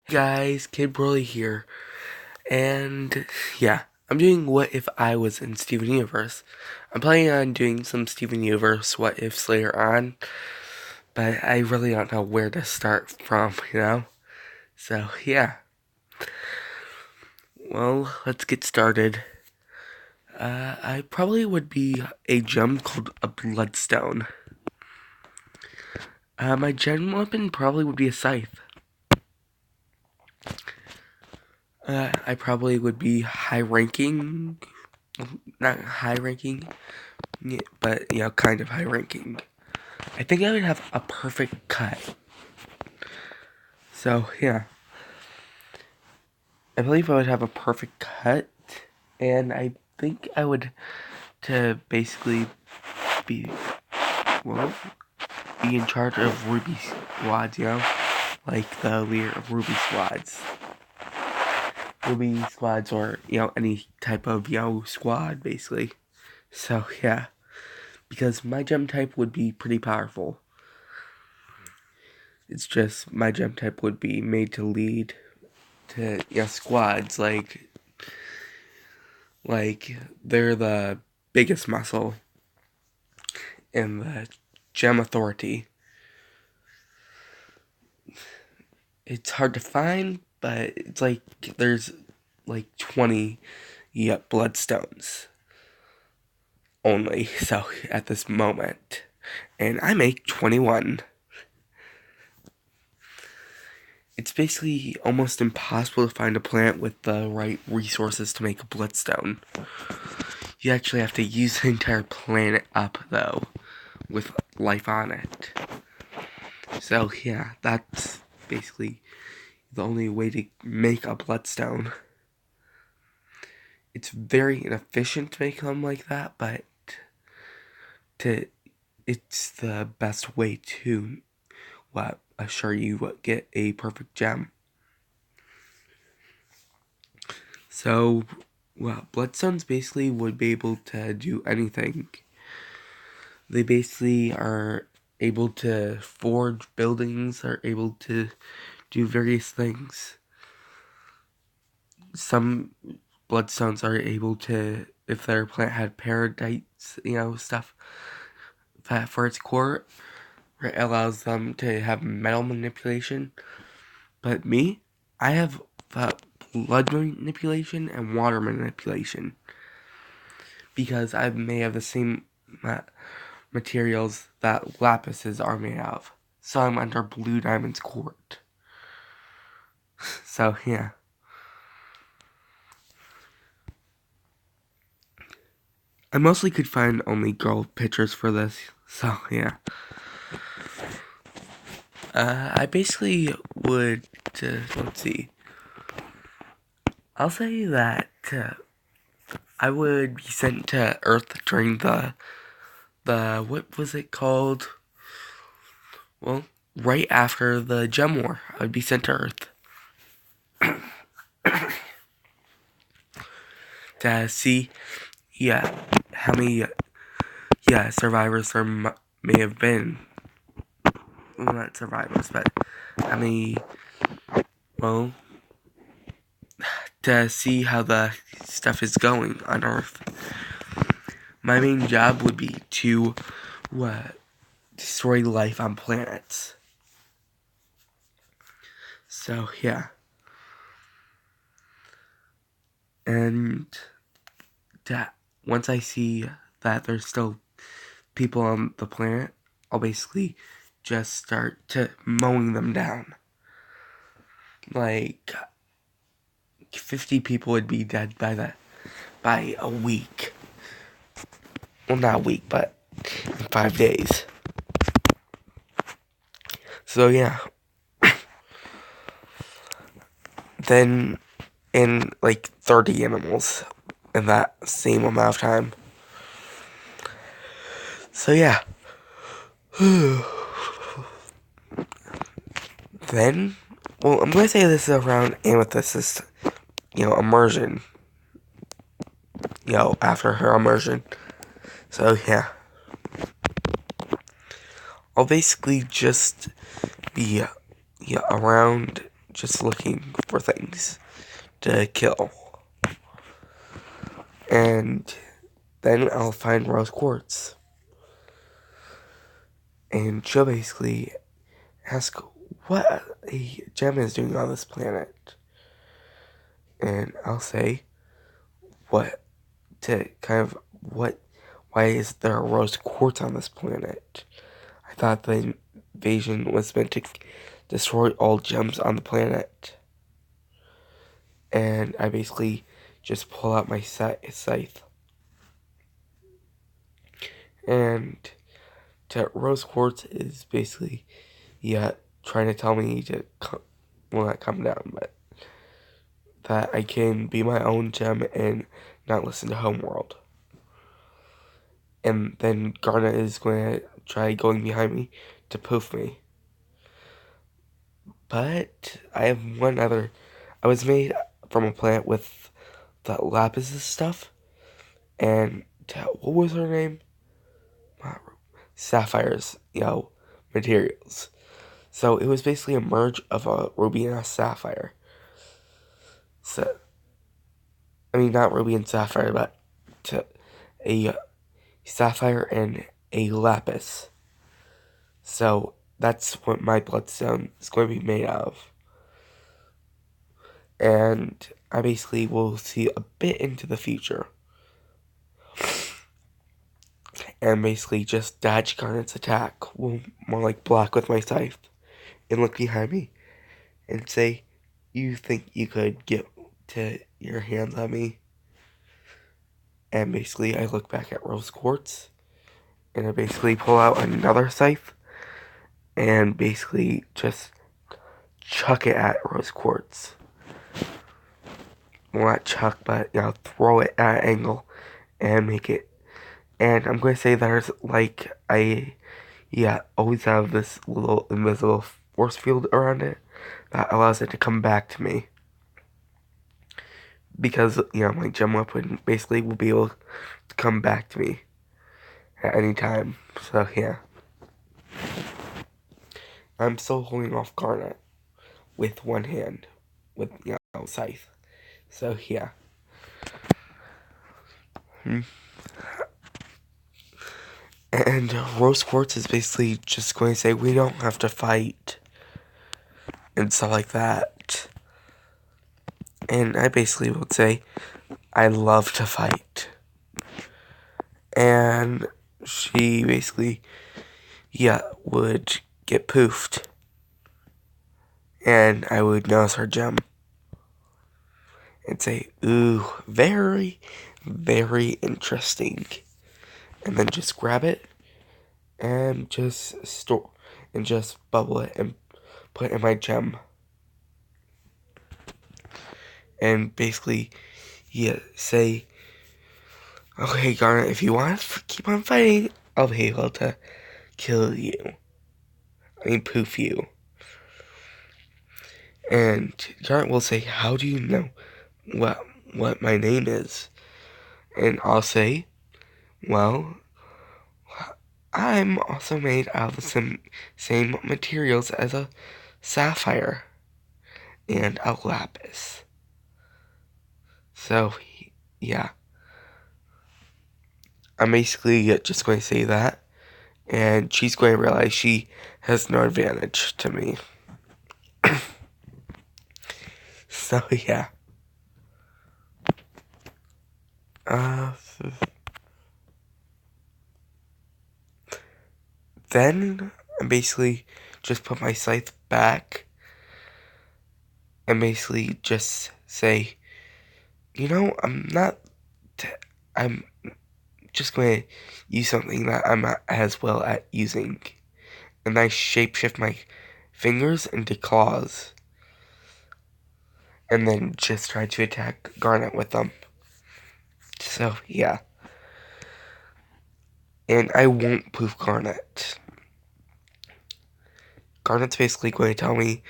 Guys, Kid Broly here, and yeah, I'm doing What If I Was in Steven Universe. I'm planning on doing some Steven Universe What Ifs later on, but I really don't know where to start from. So yeah, well, let's get started. I probably would be a gem called a Bloodstone. My gem weapon probably would be a scythe. I probably would be high ranking, not high ranking, yeah, but kind of high ranking. I think I would have a perfect cut. So yeah, I believe I would have a perfect cut, and I think I would to basically be well be in charge of Ruby squads, like the leader of Ruby squads. Ruby squads or any type of squad basically. So yeah, because my gem type would be pretty powerful. It's just my gem type would be made to lead to squads like they're the biggest muscle in the gem authority. It's hard to find, but it's like there's like 20 bloodstones only, so at this moment, and I make 21. It's basically almost impossible to find a plant with the right resources to make a bloodstone. You actually have to use the entire planet up, though, with life on it. So, yeah, that's basically the only way to make a bloodstone. It's very inefficient to make them like that, but it's the best way to assure you get a perfect gem. So, bloodstones basically would be able to do anything. They basically are able to forge buildings, are able to do various things. Some bloodstones are able to, if their plant had parasites, stuff for its core, it allows them to have metal manipulation. But me, I have blood manipulation and water manipulation. Because I may have the same materials that lapises are made of. So I'm under Blue Diamond's court. So, yeah. I mostly could find only girl pictures for this. So, yeah. I basically would, let's see. I'll say that I would be sent to Earth during the what was it called? Well, right after the Gem War, I would be sent to Earth. To see, how many, survivors there may have been. Well, not survivors, but how many, well, to see how the stuff is going on Earth. My main job would be to, destroy life on planets. So, yeah. And once I see that there's still people on the planet, I'll basically just start to mowing them down. Like 50 people would be dead by a week. Well, not a week, but in 5 days. So yeah. Then in like 30 animals in that same amount of time. So yeah. Then, well, I'm gonna say this is around Amethyst's, immersion. After her immersion. So yeah. I'll basically just be around just looking for things to kill. And then I'll find Rose Quartz. And she'll basically ask what a gem is doing on this planet. And I'll say, why is there a rose quartz on this planet? I thought the invasion was meant to destroy all gems on the planet. And I basically just pull out my scythe. And rose quartz is basically, trying to tell me to not come down, but that I can be my own gem and not listen to Homeworld. And then Garnet is going to try going behind me to poof me. But I have one other. I was made from a plant with the lapis stuff. And what was her name? Sapphires, materials. So it was basically a merge of a ruby and a sapphire. So, I mean, not ruby and sapphire, but a sapphire and a lapis. So that's what my bloodstone is going to be made of. And I basically will see a bit into the future. And basically just dodge Garnet's attack. Well, more like block with my scythe. And look behind me. And say, you think you could get to your hands on me? And basically I look back at Rose Quartz. And I basically pull out another scythe. And basically just chuck it at Rose Quartz. Well, not chuck, but, throw it at an angle and make it. And I'm going to say there's, always have this little invisible force field around it that allows it to come back to me. Because, my gem weapon basically will be able to come back to me at any time. So, yeah. I'm still holding off Garnet with one hand, with, scythe. So, yeah. And Rose Quartz is basically just going to say, we don't have to fight. And stuff like that. And I basically would say, I love to fight. And she basically, would get poofed. And I would notice her gem. And say, ooh, very, very interesting. And then just grab it. And just store. And just bubble it. And put it in my gem. And basically, say, okay, Garnet, if you want to keep on fighting, I'll be able to kill you. I mean, poof you. And Garnet will say, how do you know what my name is? And I'll say, well, I'm also made out of the same materials as a sapphire and a lapis. So, yeah. I'm basically just going to say that. And she's going to realize she has no advantage to me. So, yeah. Then, I basically just put my scythe back. And basically just say, I'm just going to use something that I'm not as well at using. And I shapeshift my fingers into claws. And then just try to attack Garnet with them. So, yeah. And I won't poof Garnet. Garnet's basically going to tell me,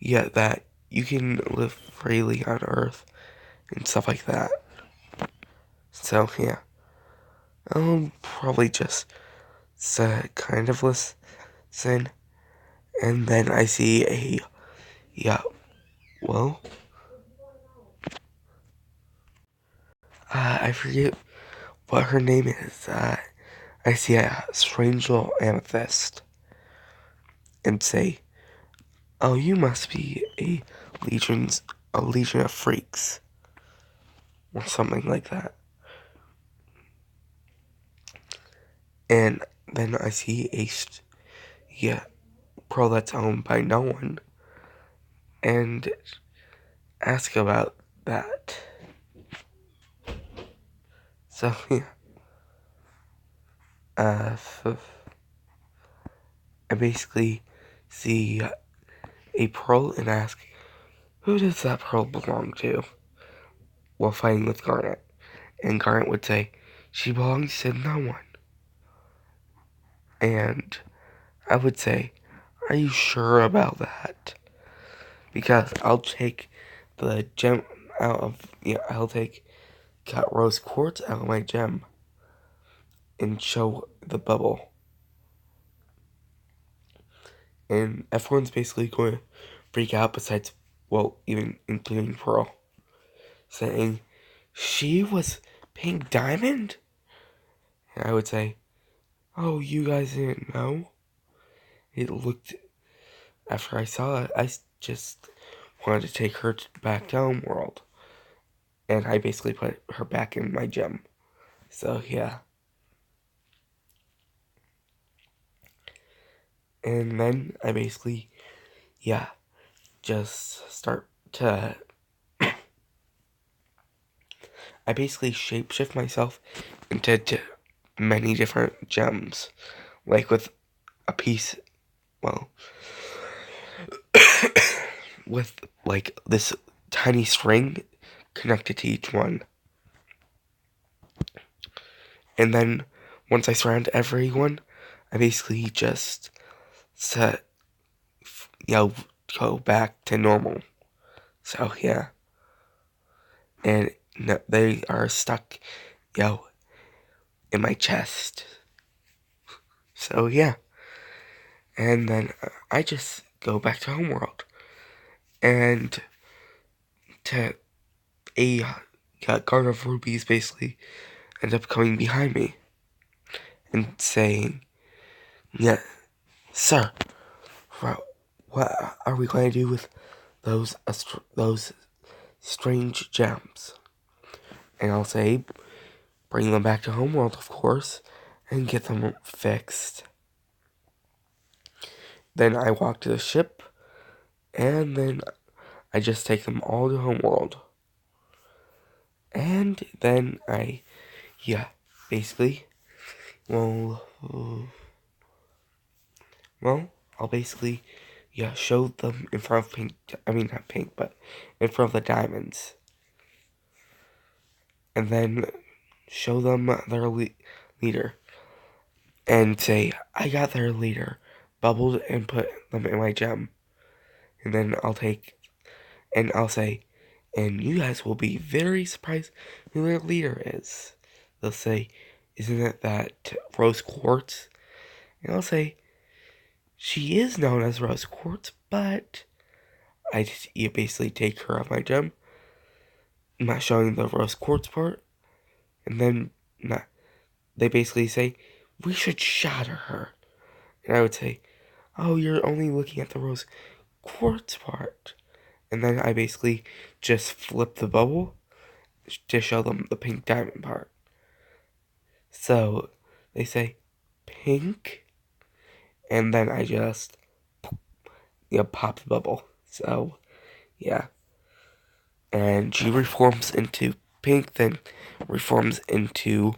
that you can live freely on Earth. And stuff like that. So, yeah. I'll probably just kind of listen. And then I see well, I forget what her name is. I see a strange little amethyst and say, "Oh, you must be a legion of freaks," or something like that. And then I see yeah, pearl that's owned by no one, and ask about that. So yeah, uh, I basically see a pearl and ask, "Who does that pearl belong to?" While fighting with Garnet, and Garnet would say, "She belongs to no one." And I would say, "Are you sure about that?" Because I'll take the gem out of, I'll take got rose quartz out of my gem and show the bubble. And everyone's basically going to freak out besides, well, even including Pearl, saying, "She was Pink Diamond?" And I would say, "Oh, you guys didn't know?" It looked, after I saw it, I just wanted to take her back to Homeworld. And I basically put her back in my gem. So, yeah. And then I basically, just start to... I basically shapeshift myself into many different gems. Like with a piece, well, with like this tiny string connected to each one. And then once I surround everyone, I basically just set, go back to normal. So yeah, and no, they are stuck, in my chest. So yeah, and then I just go back to Homeworld, and to a guard of rubies basically end up coming behind me and saying, "Yeah, sir, what are we going to do with those strange gems?" And I'll say, "Bring them back to Homeworld, of course, and get them fixed." Then I walk to the ship, and then I just take them all to Homeworld. And then basically, well, I'll basically, show them in front of Pink, I mean, not Pink, but in front of the diamonds. And then show them their leader. And say, "I got their leader," bubbled, and put them in my gem. And then I'll say, "And you guys will be very surprised who their leader is." They'll say, "Isn't it that Rose Quartz?" And I'll say, "She is known as Rose Quartz, but you basically take her off my gem, not showing the Rose Quartz part, and then they basically say, 'We should shatter her.' And I would say, 'Oh, you're only looking at the Rose Quartz part.' And then I basically just flip the bubble to show them the Pink Diamond part. So they say, 'Pink?' And then I just, pop the bubble. So, yeah. And she reforms into Pink, then reforms into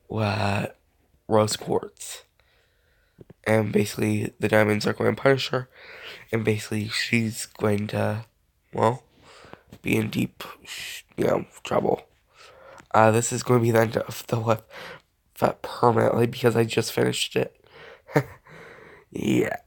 Rose Quartz. And basically, the diamonds are going to punish her. And basically, she's going to, well, be in deep, trouble. This is going to be the end of the live permanently because I just finished it. Yeah.